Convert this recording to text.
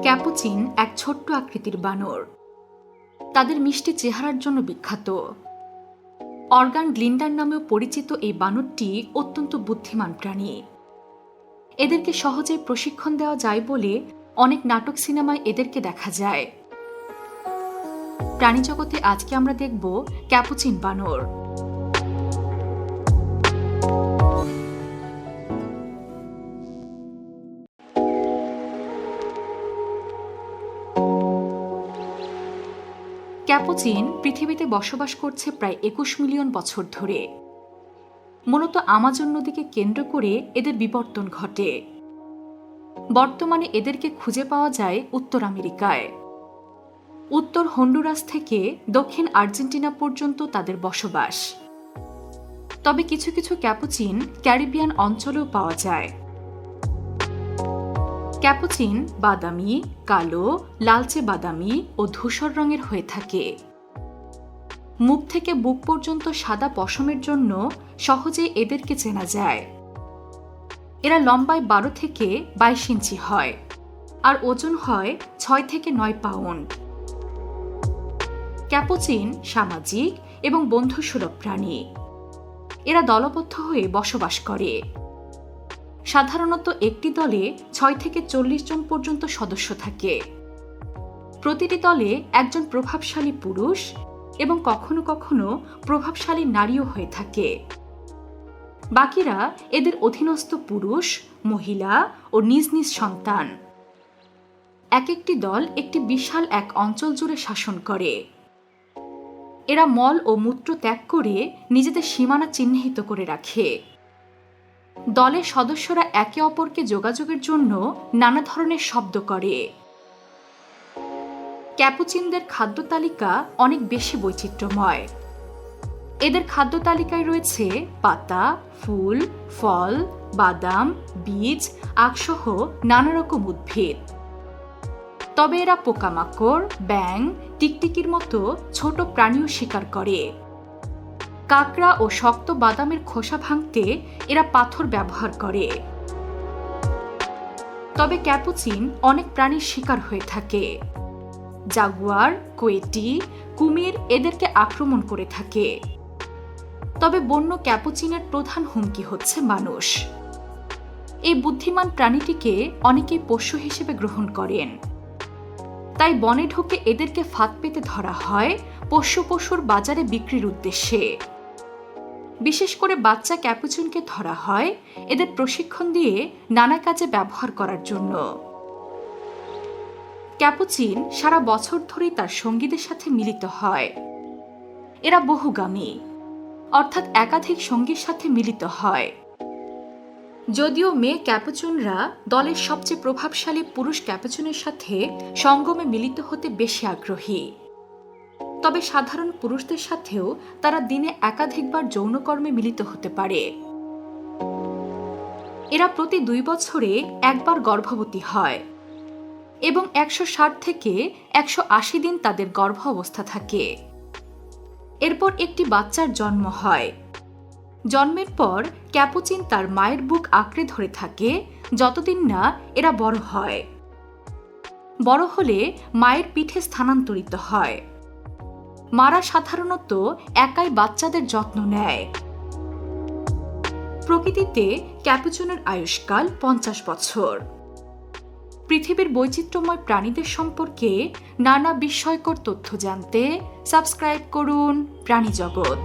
Capuchin এক ছোট্ট আকৃতির বানর। তাদের মিষ্টি চেহারার জন্য বিখ্যাত। অর্গান গ্লিন্ডার নামেও পরিচিত এই বানরটি অত্যন্ত বুদ্ধিমান প্রাণী। এদেরকে সহজেই প্রশিক্ষণ দেওয়া যায় বলে অনেক নাটক সিনেমায় এদেরকে দেখা যায়। প্রাণী জগতে আজকে আমরা দেখব ক্যাপুচিন বানর। ক্যাপুচিন পৃথিবীতে বসবাস করছে প্রায় ২১ মিলিয়ন বছর ধরে। মূলত আমাজন নদীকে কেন্দ্র করে এদের বিবর্তন ঘটে। বর্তমানে এদেরকে খুঁজে পাওয়া যায় উত্তর আমেরিকায়। উত্তর হন্ডুরাস থেকে দক্ষিণ আর্জেন্টিনা পর্যন্ত তাদের বসবাস। তবে কিছু কিছু ক্যাপুচিন ক্যারিবিয়ান অঞ্চলেও পাওয়া যায়। ক্যাপুচিন বাদামি, কালো, লালচে বাদামি ও ধূসর রঙের হয়ে থাকে। মুখ থেকে বুক পর্যন্ত সাদা পশমের জন্য সহজে এদেরকে চেনা যায়। এরা লম্বায় ১২ থেকে ২২ ইঞ্চি হয় আর ওজন হয় ৬ থেকে ৯ পাউন্ড। ক্যাপুচিন সামাজিক এবং বন্ধুসুলভ প্রাণী। এরা দলবদ্ধ হয়ে বসবাস করে। সাধারণত একটি দলে ৬ থেকে ৪০ জন পর্যন্ত সদস্য থাকে। প্রতিটি দলে একজন প্রভাবশালী পুরুষ এবং কখনো কখনো প্রভাবশালী নারীও হয়ে থাকে। বাকিরা এদের অধীনস্থ পুরুষ, মহিলা ও নিজ নিজ সন্তান। এক একটি দল একটি বিশাল এক অঞ্চল জুড়ে শাসন করে। এরা মল ও মূত্র ত্যাগ করে নিজেদের সীমানা চিহ্নিত করে রাখে। দলের সদস্যরা একে অপরকে যোগাযোগের জন্য নানা ধরনের শব্দ করে। ক্যাপুচিনদের খাদ্য তালিকা অনেক বেশি বৈচিত্র্যময়। এদের খাদ্য তালিকায় রয়েছে পাতা, ফুল, ফল, বাদাম, বীজ, আখসহ নানা রকম উদ্ভিদ। তবে এরা পোকামাকড়, ব্যাঙ, টিকটিকির মতো ছোট প্রাণীও শিকার করে। কাঁকড়া ও শক্ত বাদামের খোসা ভাঙতে এরা পাথর ব্যবহার করে। তবে ক্যাপুচিন অনেক প্রাণীর শিকার হয়ে থাকে। জাগুয়ার, কোয়েটি, কুমির এদেরকে আক্রমণ করে থাকে। তবে বন্য ক্যাপুচিনের প্রধান হুমকি হচ্ছে মানুষ। এই বুদ্ধিমান প্রাণীটিকে অনেকেই পোষ্য হিসেবে গ্রহণ করেন। তাই বনে ঢুকে এদেরকে ফাঁদ পেতে ধরা হয় পোষ্য পশুর বাজারে বিক্রির উদ্দেশ্যে। বিশেষ করে বাচ্চা ক্যাপুচিনকে ধরা হয় এদের প্রশিক্ষণ দিয়ে নানা কাজে ব্যবহার করার জন্য। ক্যাপুচিন সারা বছর ধরেই তার সঙ্গীদের সাথে মিলিত হয়। এরা বহুগামী, অর্থাৎ একাধিক সঙ্গীর সাথে মিলিত হয়। যদিও মেয়ে ক্যাপুচিনরা দলের সবচেয়ে প্রভাবশালী পুরুষ ক্যাপুচিনের সাথে সঙ্গমে মিলিত হতে বেশি আগ্রহী। তবে সাধারণ পুরুষদের সাথেও তারা দিনে একাধিকবার যৌনকর্মে মিলিত হতে পারে। এরা প্রতি ২ বছরে একবার গর্ভবতী হয় এবং ১৬০ থেকে ১৮০ দিন তাদের গর্ভ অবস্থা থাকে। এরপর একটি বাচ্চার জন্ম হয়। জন্মের পর ক্যাপুচিন তার মায়ের বুক আঁকড়ে ধরে থাকে যতদিন না এরা বড় হয়। বড় হলে মায়ের পিঠে স্থানান্তরিত হয়। মারা সাধারণত একাই বাচ্চাদের যত্ন নেয়। প্রকৃতিতে ক্যাপুচিনের আয়ুষ্কাল ৫০ বছর। পৃথিবীর বৈচিত্র্যময় প্রাণীদের সম্পর্কে নানা বিস্ময়কর তথ্য জানতে সাবস্ক্রাইব করুন প্রাণী জগৎ।